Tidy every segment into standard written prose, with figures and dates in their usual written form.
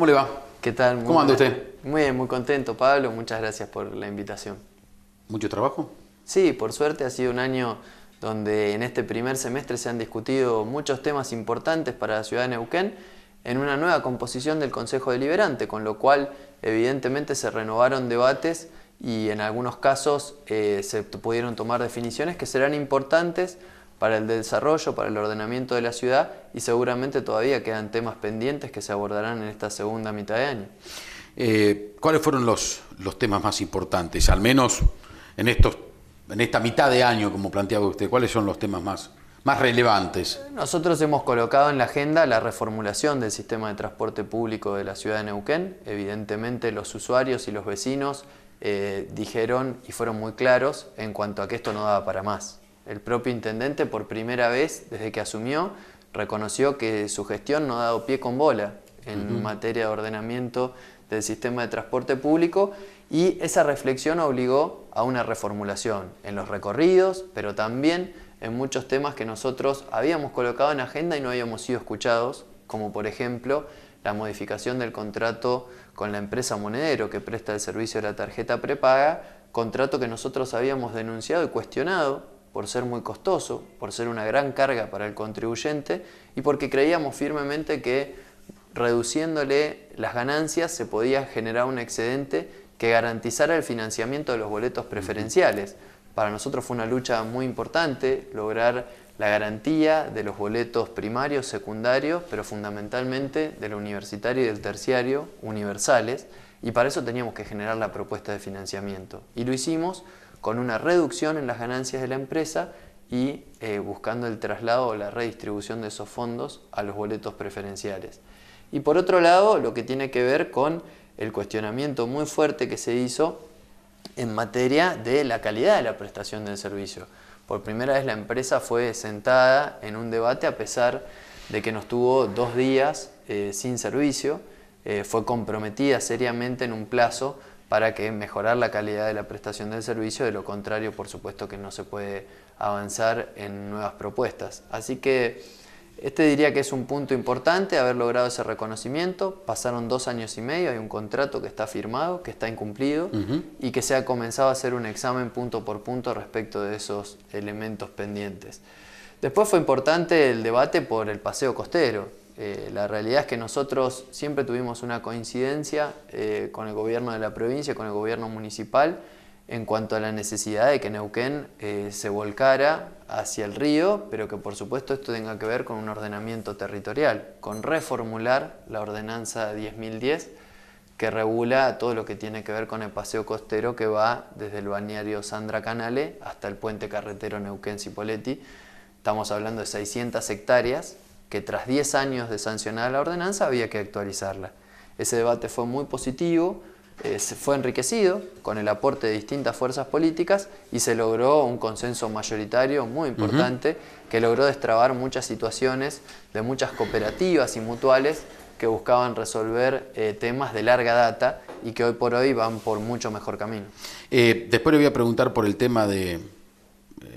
¿Cómo le va? ¿Qué tal? Muy ¿Cómo anda buenas. usted? Muy bien, muy contento, Pablo. Muchas gracias por la invitación. ¿Mucho trabajo? Sí, por suerte ha sido un año donde en este primer semestre se han discutido muchos temas importantes para la ciudad de Neuquén en una nueva composición del Consejo Deliberante, con lo cual evidentemente se renovaron debates y en algunos casos se pudieron tomar definiciones que serán importantes para el desarrollo, para el ordenamiento de la ciudad, y seguramente todavía quedan temas pendientes que se abordarán en esta segunda mitad de año. ¿Cuáles fueron los temas más importantes, al menos en esta mitad de año, como planteaba usted? ¿Cuáles son los temas más relevantes? Nosotros hemos colocado en la agenda la reformulación del sistema de transporte público de la ciudad de Neuquén. Evidentemente los usuarios y los vecinos dijeron y fueron muy claros en cuanto a que esto no daba para más. El propio intendente, por primera vez desde que asumió, reconoció que su gestión no ha dado pie con bola en materia de ordenamiento del sistema de transporte público, y esa reflexión obligó a una reformulación en los recorridos, pero también en muchos temas que nosotros habíamos colocado en agenda y no habíamos sido escuchados, como por ejemplo la modificación del contrato con la empresa Monedero que presta el servicio de la tarjeta prepaga, contrato que nosotros habíamos denunciado y cuestionado por ser muy costoso, por ser una gran carga para el contribuyente y porque creíamos firmemente que reduciéndole las ganancias se podía generar un excedente que garantizara el financiamiento de los boletos preferenciales. Para nosotros fue una lucha muy importante lograr la garantía de los boletos primarios, secundarios, pero fundamentalmente del universitario y del terciario universales, y para eso teníamos que generar la propuesta de financiamiento. Y lo hicimos con una reducción en las ganancias de la empresa y buscando el traslado o la redistribución de esos fondos a los boletos preferenciales. Y por otro lado, lo que tiene que ver con el cuestionamiento muy fuerte que se hizo en materia de la calidad de la prestación del servicio. Por primera vez la empresa fue sentada en un debate a pesar de que nos tuvo 2 días sin servicio, fue comprometida seriamente en un plazo para que mejorar la calidad de la prestación del servicio, de lo contrario, por supuesto que no se puede avanzar en nuevas propuestas. Así que este diría que es un punto importante haber logrado ese reconocimiento. Pasaron 2 años y medio, hay un contrato que está firmado, que está incumplido y que se ha comenzado a hacer un examen punto por punto respecto de esos elementos pendientes. Después fue importante el debate por el paseo costero. La realidad es que nosotros siempre tuvimos una coincidencia con el gobierno de la provincia, con el gobierno municipal, en cuanto a la necesidad de que Neuquén se volcara hacia el río, pero que por supuesto esto tenga que ver con un ordenamiento territorial, con reformular la ordenanza 10.010 que regula todo lo que tiene que ver con el paseo costero que va desde el balneario Sandra Canale hasta el puente carretero Neuquén-Cipolletti. Estamos hablando de 600 hectáreas que tras 10 años de sancionada la ordenanza había que actualizarla. Ese debate fue muy positivo, se fue enriquecido con el aporte de distintas fuerzas políticas y se logró un consenso mayoritario muy importante que logró destrabar muchas situaciones de muchas cooperativas y mutuales que buscaban resolver temas de larga data y que hoy por hoy van por mucho mejor camino. Después le voy a preguntar por el tema de,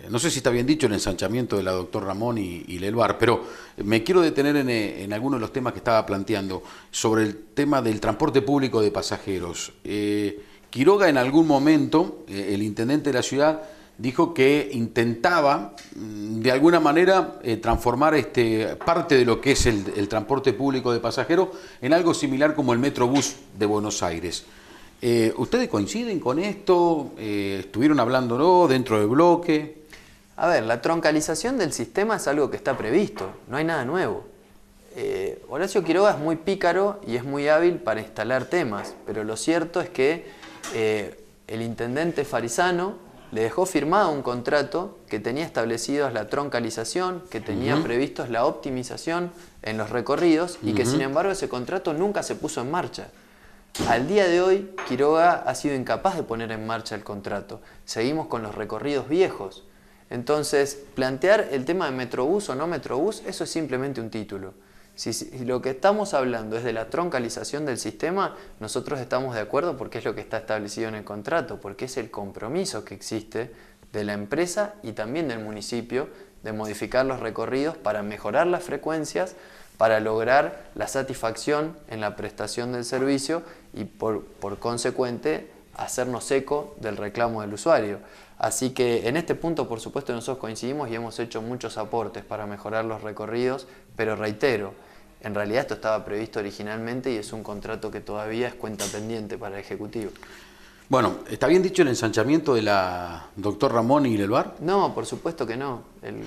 no sé si está bien dicho, el ensanchamiento de la Doctor Ramón y Lelvar, pero me quiero detener en algunos de los temas que estaba planteando sobre el tema del transporte público de pasajeros. Quiroga en algún momento, el intendente de la ciudad, dijo que intentaba de alguna manera transformar parte de lo que es el transporte público de pasajeros en algo similar como el Metrobús de Buenos Aires. ¿Ustedes coinciden con esto? ¿Estuvieron hablándolo dentro del bloque? A ver, la troncalización del sistema es algo que está previsto, no hay nada nuevo. Horacio Quiroga es muy pícaro y es muy hábil para instalar temas, pero lo cierto es que el intendente Farisano le dejó firmado un contrato que tenía establecidos la troncalización, que tenía previstos la optimización en los recorridos y que sin embargo ese contrato nunca se puso en marcha. Al día de hoy, Quiroga ha sido incapaz de poner en marcha el contrato. Seguimos con los recorridos viejos. Entonces, plantear el tema de Metrobús o no Metrobús, eso es simplemente un título. Si lo que estamos hablando es de la troncalización del sistema, nosotros estamos de acuerdo porque es lo que está establecido en el contrato, porque es el compromiso que existe de la empresa y también del municipio de modificar los recorridos para mejorar las frecuencias, para lograr la satisfacción en la prestación del servicio y por consecuente hacernos eco del reclamo del usuario. Así que en este punto, por supuesto, nosotros coincidimos y hemos hecho muchos aportes para mejorar los recorridos, pero reitero, en realidad esto estaba previsto originalmente y es un contrato que todavía es cuenta pendiente para el Ejecutivo. Bueno, ¿está bien dicho el ensanchamiento de la doctor Ramón y Lelvar? No, por supuesto que no.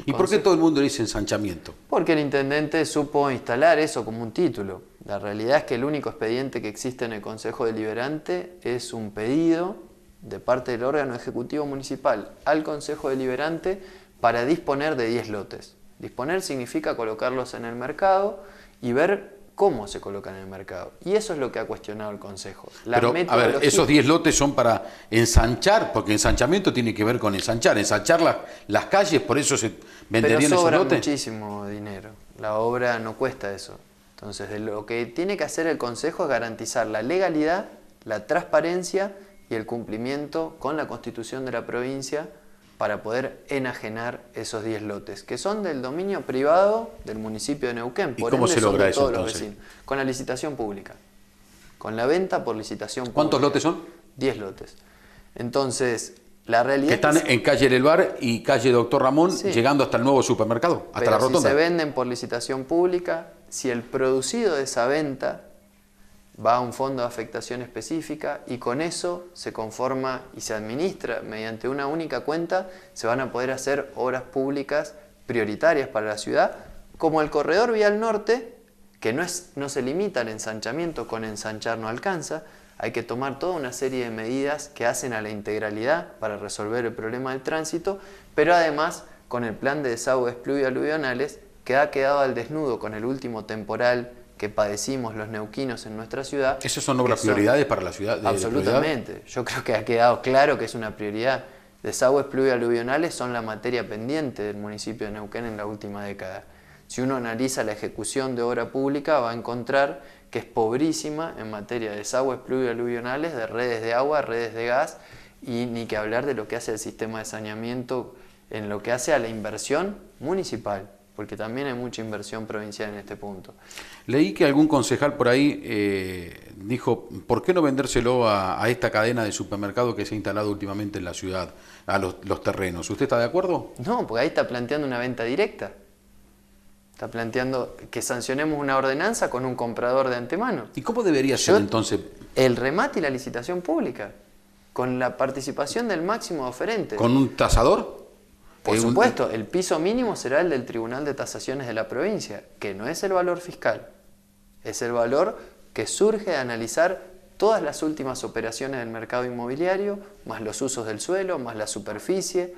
¿Y por qué todo el mundo dice ensanchamiento? Porque el intendente supo instalar eso como un título. La realidad es que el único expediente que existe en el Consejo Deliberante es un pedido de parte del órgano ejecutivo municipal al Consejo Deliberante para disponer de 10 lotes. Disponer significa colocarlos en el mercado y ver cómo se colocan en el mercado. Y eso es lo que ha cuestionado el Consejo. Pero, a ver, esos 10 lotes son para ensanchar, porque ensanchamiento tiene que ver con ensanchar las calles, por eso se venderían esos lotes. Pero sobra muchísimo dinero. La obra no cuesta eso. Entonces, lo que tiene que hacer el Consejo es garantizar la legalidad, la transparencia y el cumplimiento con la Constitución de la provincia para poder enajenar esos 10 lotes, que son del dominio privado del municipio de Neuquén. ¿Y cómo se logra eso entonces? Con la licitación pública, con la venta por licitación pública. ¿Cuántos lotes son? 10 lotes. Entonces, la realidad que están en calle Lelvar y calle Doctor Ramón, sí, llegando hasta el nuevo supermercado, hasta la rotonda. Si se venden por licitación pública, si el producido de esa venta va a un fondo de afectación específica y con eso se conforma y se administra mediante una única cuenta, se van a poder hacer obras públicas prioritarias para la ciudad, como el corredor vial norte, que no se limita al ensanchamiento, con ensanchar no alcanza, hay que tomar toda una serie de medidas que hacen a la integralidad para resolver el problema del tránsito, pero además con el plan de desagües pluvio-aluvionales que ha quedado al desnudo con el último temporal que padecimos los neuquinos en nuestra ciudad. ¿Esas son obras prioridades para la ciudad? Absolutamente. Yo creo que ha quedado claro que es una prioridad. Desagües pluvio-aluvionales son la materia pendiente del municipio de Neuquén en la última década. Si uno analiza la ejecución de obra pública, va a encontrar que es pobrísima en materia de desagües pluvio-aluvionales, de redes de agua, redes de gas, y ni que hablar de lo que hace el sistema de saneamiento en lo que hace a la inversión municipal, porque también hay mucha inversión provincial en este punto. Leí que algún concejal por ahí dijo, ¿por qué no vendérselo a esta cadena de supermercados que se ha instalado últimamente en la ciudad, a los terrenos? ¿Usted está de acuerdo? No, porque ahí está planteando una venta directa. Está planteando que sancionemos una ordenanza con un comprador de antemano. ¿Y cómo debería ser entonces? El remate y la licitación pública, con la participación del máximo de oferentes. ¿Con un tasador? Por supuesto, el piso mínimo será el del Tribunal de Tasaciones de la provincia, que no es el valor fiscal, es el valor que surge de analizar todas las últimas operaciones del mercado inmobiliario, más los usos del suelo, más la superficie,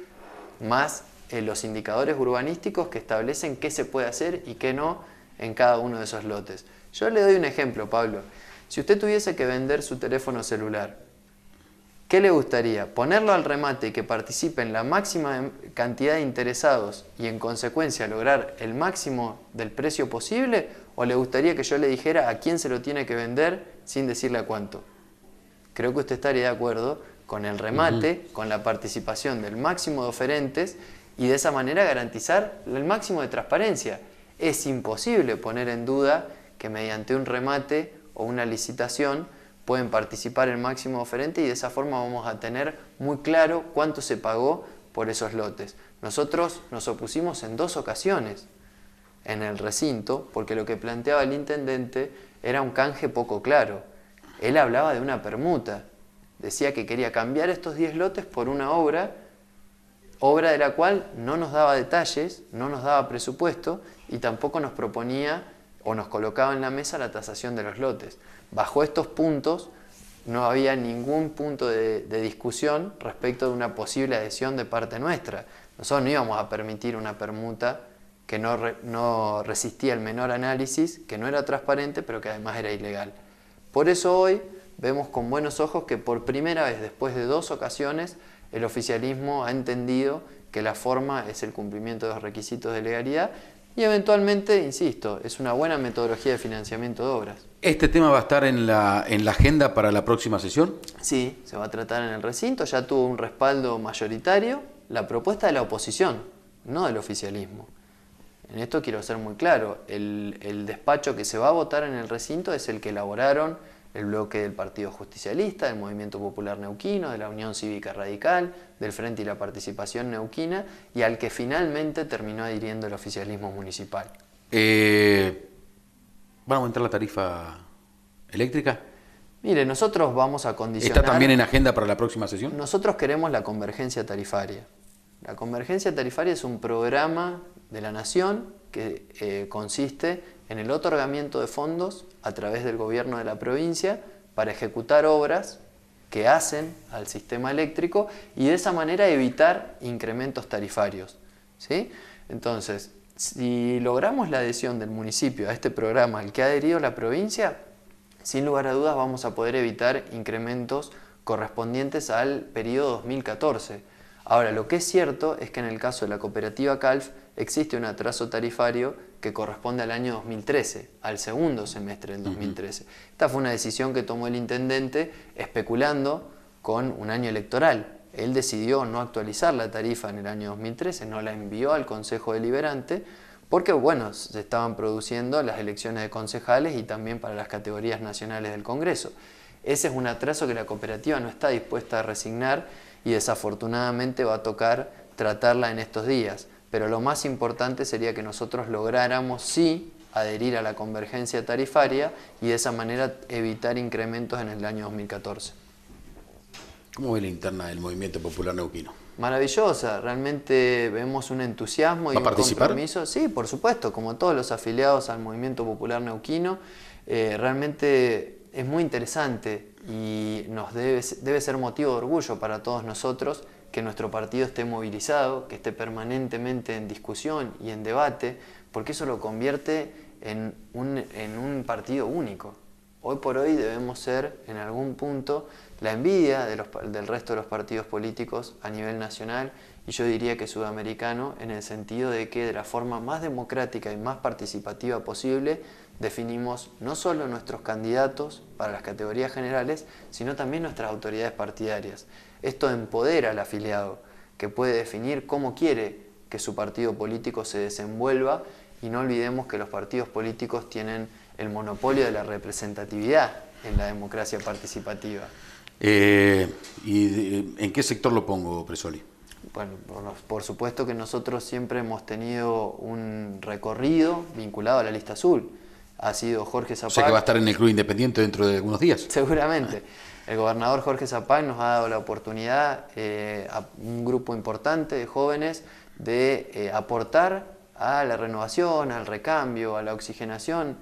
más los indicadores urbanísticos que establecen qué se puede hacer y qué no en cada uno de esos lotes. Yo le doy un ejemplo, Pablo. Si usted tuviese que vender su teléfono celular, ¿qué le gustaría? ¿Ponerlo al remate y que participen la máxima cantidad de interesados y en consecuencia lograr el máximo del precio posible? ¿O le gustaría que yo le dijera a quién se lo tiene que vender sin decirle a cuánto? Creo que usted estaría de acuerdo con el remate, con la participación del máximo de oferentes y de esa manera garantizar el máximo de transparencia. Es imposible poner en duda que mediante un remate o una licitación pueden participar el máximo oferente y de esa forma vamos a tener muy claro cuánto se pagó por esos lotes. Nosotros nos opusimos en 2 ocasiones en el recinto porque lo que planteaba el intendente era un canje poco claro. Él hablaba de una permuta. Decía que quería cambiar estos 10 lotes por una obra de la cual no nos daba detalles, no nos daba presupuesto y tampoco nos proponía o nos colocaba en la mesa la tasación de los lotes. Bajo estos puntos no había ningún punto de discusión respecto de una posible adhesión de parte nuestra. Nosotros no íbamos a permitir una permuta que no resistía el menor análisis, que no era transparente, pero que además era ilegal. Por eso hoy vemos con buenos ojos que por primera vez, después de 2 ocasiones, el oficialismo ha entendido que la forma es el cumplimiento de los requisitos de legalidad y eventualmente, insisto, es una buena metodología de financiamiento de obras. ¿Este tema va a estar en la agenda para la próxima sesión? Sí, se va a tratar en el recinto, ya tuvo un respaldo mayoritario, la propuesta de la oposición, no del oficialismo. En esto quiero ser muy claro, el despacho que se va a votar en el recinto es el que elaboraron el bloque del Partido Justicialista, del Movimiento Popular Neuquino, de la Unión Cívica Radical, del Frente y la Participación Neuquina, y al que finalmente terminó adhiriendo el oficialismo municipal. ¿Van a aumentar la tarifa eléctrica? Mire, nosotros vamos a condicionar... ¿Está también en agenda para la próxima sesión? Nosotros queremos la convergencia tarifaria. La convergencia tarifaria es un programa de la Nación que consiste en el otorgamiento de fondos a través del gobierno de la provincia para ejecutar obras que hacen al sistema eléctrico y de esa manera evitar incrementos tarifarios, ¿sí? Entonces, si logramos la adhesión del municipio a este programa al que ha adherido la provincia, sin lugar a dudas vamos a poder evitar incrementos correspondientes al periodo 2014. Ahora, lo que es cierto es que en el caso de la cooperativa CALF existe un atraso tarifario que corresponde al año 2013, al segundo semestre del 2013. Esta fue una decisión que tomó el intendente especulando con un año electoral. Él decidió no actualizar la tarifa en el año 2013, no la envió al Consejo Deliberante, porque bueno, se estaban produciendo las elecciones de concejales y también para las categorías nacionales del Congreso. Ese es un atraso que la cooperativa no está dispuesta a resignar y desafortunadamente va a tocar tratarla en estos días. Pero lo más importante sería que nosotros lográramos sí adherir a la convergencia tarifaria y de esa manera evitar incrementos en el año 2014. ¿Cómo ve la interna del Movimiento Popular Neuquino? Maravillosa, realmente vemos un entusiasmo y un compromiso. Sí, por supuesto, como todos los afiliados al Movimiento Popular Neuquino, realmente es muy interesante y debe ser motivo de orgullo para todos nosotros que nuestro partido esté movilizado, que esté permanentemente en discusión y en debate, porque eso lo convierte en un partido único. Hoy por hoy debemos ser, en algún punto, la envidia del resto de los partidos políticos a nivel nacional y yo diría que sudamericano, en el sentido de que de la forma más democrática y más participativa posible definimos no solo nuestros candidatos para las categorías generales, sino también nuestras autoridades partidarias. Esto empodera al afiliado, que puede definir cómo quiere que su partido político se desenvuelva y no olvidemos que los partidos políticos tienen el monopolio de la representatividad en la democracia participativa. ¿Y en qué sector lo pongo, Presoli? Bueno, por supuesto que nosotros siempre hemos tenido un recorrido vinculado a la lista azul. Ha sido Jorge Zapac. O sea que va a estar en el Club Independiente dentro de algunos días. Seguramente. El gobernador Jorge Zapac nos ha dado la oportunidad a un grupo importante de jóvenes de aportar a la renovación, al recambio, a la oxigenación,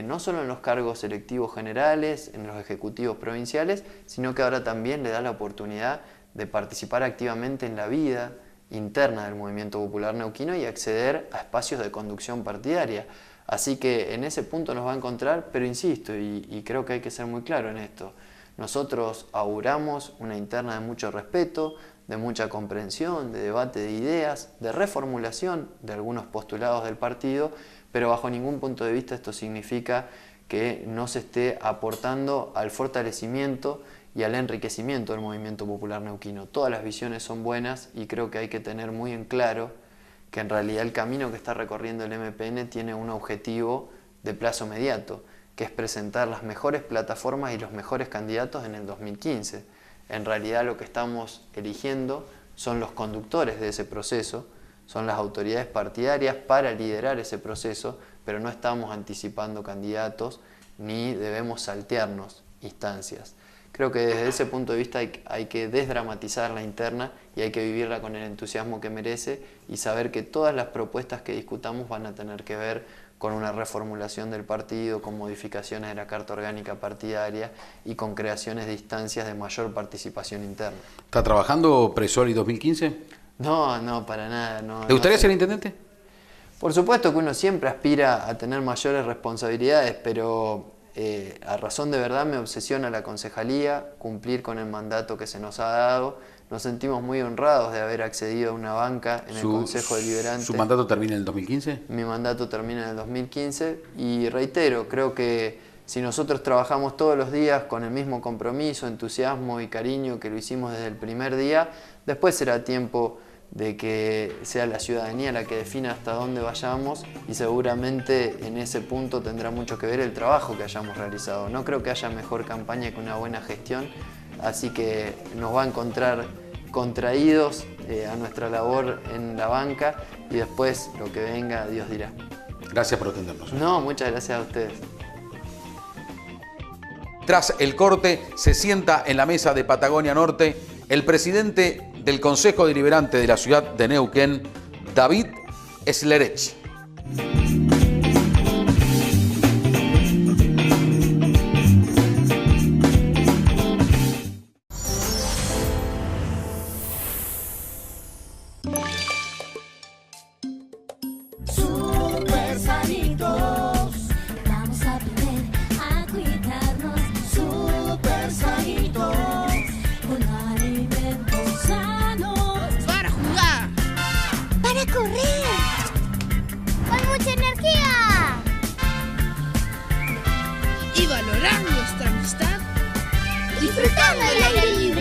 no solo en los cargos electivos generales, en los ejecutivos provinciales, sino que ahora también le da la oportunidad de participar activamente en la vida interna del Movimiento Popular Neuquino y acceder a espacios de conducción partidaria. Así que en ese punto nos va a encontrar, pero insisto, y creo que hay que ser muy claro en esto, nosotros auguramos una interna de mucho respeto, de mucha comprensión, de debate de ideas, de reformulación de algunos postulados del partido, pero bajo ningún punto de vista esto significa que no se esté aportando al fortalecimiento y al enriquecimiento del Movimiento Popular Neuquino. Todas las visiones son buenas y creo que hay que tener muy en claro que en realidad el camino que está recorriendo el MPN tiene un objetivo de plazo inmediato, que es presentar las mejores plataformas y los mejores candidatos en el 2015. En realidad lo que estamos eligiendo son los conductores de ese proceso, son las autoridades partidarias para liderar ese proceso, pero no estamos anticipando candidatos ni debemos saltearnos instancias. Creo que desde ese punto de vista hay que desdramatizar la interna y hay que vivirla con el entusiasmo que merece y saber que todas las propuestas que discutamos van a tener que ver con una reformulación del partido, con modificaciones de la Carta Orgánica Partidaria y con creaciones de instancias de mayor participación interna. ¿Está trabajando Presoli 2015? No, para nada. No, ¿Le gustaría ser intendente? Por supuesto que uno siempre aspira a tener mayores responsabilidades, pero a razón de verdad me obsesiona la concejalía, cumplir con el mandato que se nos ha dado. Nos sentimos muy honrados de haber accedido a una banca en el Consejo Deliberante. ¿Su mandato termina en el 2015? Mi mandato termina en el 2015 y reitero, creo que si nosotros trabajamos todos los días con el mismo compromiso, entusiasmo y cariño que lo hicimos desde el primer día, después será tiempo de que sea la ciudadanía la que defina hasta dónde vayamos, y seguramente en ese punto tendrá mucho que ver el trabajo que hayamos realizado. No creo que haya mejor campaña que una buena gestión, así que nos va a encontrar contraídos a nuestra labor en la banca, y después lo que venga Dios dirá. Gracias por atendernos. No, muchas gracias a ustedes. Tras el corte, se sienta en la mesa de Patagonia Norte el presidente del Consejo Deliberante de la ciudad de Neuquén, David Schlerech. Super sanitos, vamos a aprender a cuidarnos. Super sanitos, con alimentos sanos. Para jugar, Para correr, con mucha energía. y valorar nuestra amistad. Disfrutando el aire libre.